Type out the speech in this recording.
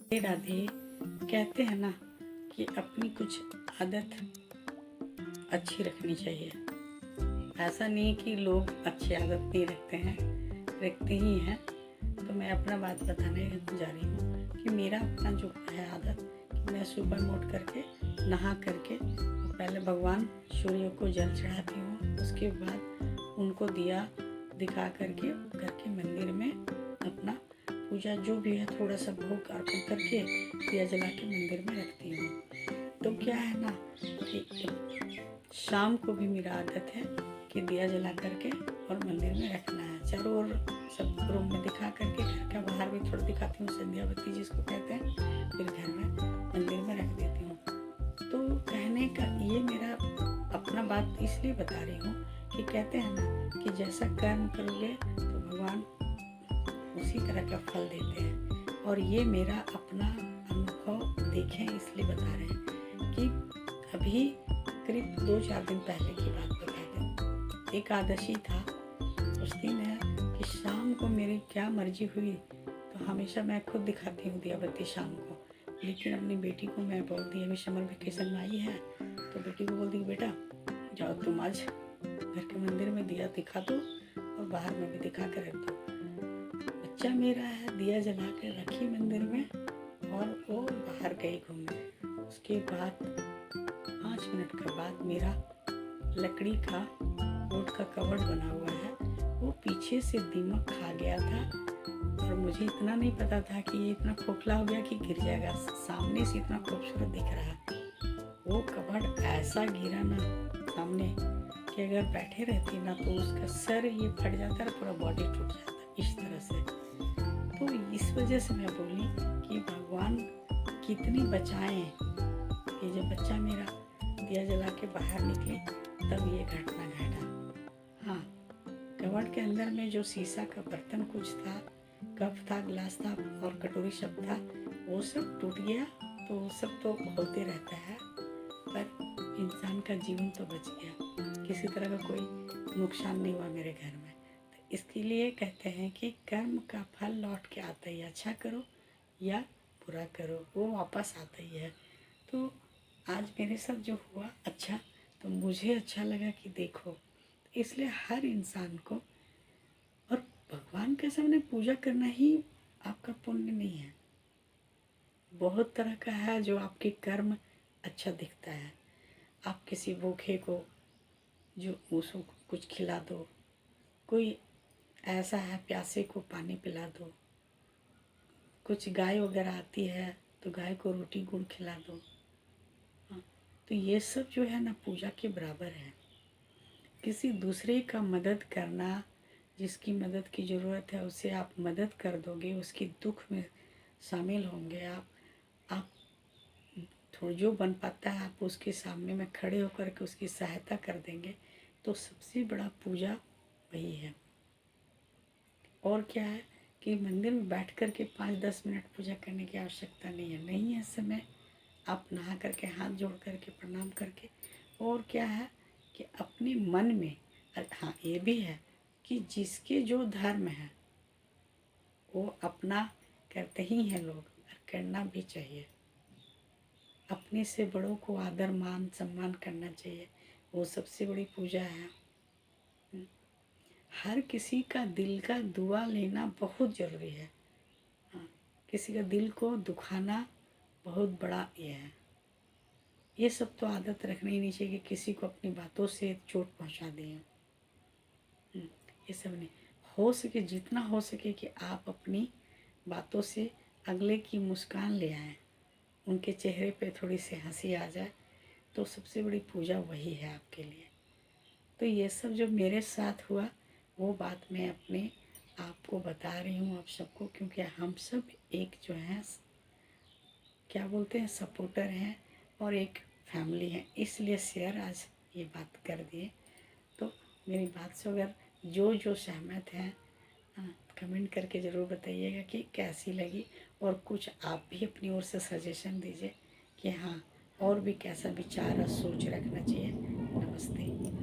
राधे राधे। कहते हैं ना कि अपनी कुछ आदत अच्छी रखनी चाहिए। ऐसा नहीं कि लोग अच्छी आदत नहीं रखते हैं, रखते ही हैं। तो मैं अपना बात बताने जा रही हूँ कि मेरा अपना जो है आदत कि मैं सुबह में उठ करके नहा करके पहले भगवान सूर्य को जल चढ़ाती हूँ। उसके बाद उनको दिया दिखा करके घर के मंदिर में अपना पूजा जो भी है थोड़ा सा भोग अर्पण करके दिया जला के मंदिर में रखती हूँ। तो क्या है ना कि शाम को भी मेरा आदत है कि दिया जला करके और मंदिर में रखना है। चारों ओर सब रूम में दिखा करके, घर का बाहर भी थोड़ा दिखाती हूँ, संध्या बत्ती जिसको कहते हैं, फिर घर में मंदिर में रख देती हूँ। तो कहने का ये मेरा अपना बात इसलिए बता रही हूँ कि कहते हैं ना कि जैसा कर्म करोगे तो भगवान उसी तरह का फल देते हैं। और ये मेरा अपना अनुभव देखें इसलिए बता रहे हैं कि अभी करीब 2-4 दिन पहले की बात बता दूँ। एकादशी था, उस दिन है कि शाम को मेरी क्या मर्जी हुई तो हमेशा मैं खुद दिखाती हूँ दिया बत्ती शाम को, लेकिन अपनी बेटी को मैं बोल दी, अभी समर वेकेशन में आई है तो बेटी को बोल दी बेटा जाओ तुम आज घर के मंदिर में दिया दिखा दो और बाहर में भी दिखा कर रख दो। बच्चा मेरा है, दिया जला के रखी मंदिर में और वो बाहर गई घूमने। उसके बाद 5 मिनट के बाद मेरा लकड़ी का बोर्ड का कवर्ड बना हुआ है, वो पीछे से दीमक खा गया था और मुझे इतना नहीं पता था कि ये इतना खोखला हो गया कि गिर जाएगा। सामने से इतना खूबसूरत दिख रहा है, वो कवर्ड ऐसा गिरा ना सामने कि अगर बैठे रहती ना तो उसका सर ये फट जाता और पूरा बॉडी टूट जाता इस तरह से। तो इस वजह से मैं बोली कि भगवान कितनी बचाएं कि जब बच्चा मेरा दिया जला के बाहर निकले तब ये घटना घटा। हाँ, कवर्ड के अंदर में जो शीशा का बर्तन कुछ था, कप था, गिलास था और कटोरी सब था, वो सब टूट गया। तो वो सब तो होते रहता है, पर इंसान का जीवन तो बच गया, किसी तरह का कोई नुकसान नहीं हुआ मेरे घर में। तो इसके लिए कहते हैं कि कर्म का फल लौट के आता ही, अच्छा करो या बुरा करो वो वापस आता ही है। तो आज मेरे साथ जो हुआ अच्छा, तो मुझे अच्छा लगा कि देखो, इसलिए हर इंसान को और भगवान के सामने पूजा करना ही आपका पुण्य नहीं है, बहुत तरह का है जो आपके कर्म अच्छा दिखता है। आप किसी भूखे को जो उसको कुछ खिला दो, कोई ऐसा है प्यासे को पानी पिला दो, कुछ गाय वगैरह आती है तो गाय को रोटी गुड़ खिला दो। हाँ, तो ये सब जो है ना पूजा के बराबर है। किसी दूसरे का मदद करना, जिसकी मदद की ज़रूरत है उसे आप मदद कर दोगे, उसकी दुख में शामिल होंगे आप थोड़ा जो बन पाता है आप उसके सामने में खड़े होकर के उसकी सहायता कर देंगे, तो सबसे बड़ा पूजा वही है। और क्या है कि मंदिर में बैठ कर के 5-10 मिनट पूजा करने की आवश्यकता नहीं है समय आप नहा करके हाथ जोड़ करके प्रणाम करके। और क्या है कि अपने मन में, हाँ ये भी है कि जिसके जो धर्म है वो अपना करते ही हैं लोग, और करना भी चाहिए। अपने से बड़ों को आदर मान सम्मान करना चाहिए, वो सबसे बड़ी पूजा है। हर किसी का दिल का दुआ लेना बहुत ज़रूरी है। हाँ, किसी का दिल को दुखाना बहुत बड़ा ये है। ये सब तो आदत रखना ही नहीं चाहिए कि किसी को अपनी बातों से चोट पहुंचा दें। ये सब नहीं, हो सके जितना हो सके कि आप अपनी बातों से अगले की मुस्कान ले आएं, उनके चेहरे पे थोड़ी सी हंसी आ जाए, तो सबसे बड़ी पूजा वही है आपके लिए। तो ये सब जो मेरे साथ हुआ वो बात मैं अपने आपको बता रही हूँ आप सबको, क्योंकि हम सब एक जो है क्या बोलते हैं सपोर्टर हैं और एक फैमिली है, इसलिए शेयर आज ये बात कर दिए। तो मेरी बात से अगर जो सहमत हैं कमेंट करके ज़रूर बताइएगा कि कैसी लगी, और कुछ आप भी अपनी ओर से सजेशन दीजिए कि हाँ और भी कैसा विचार और सोच रखना चाहिए। नमस्ते।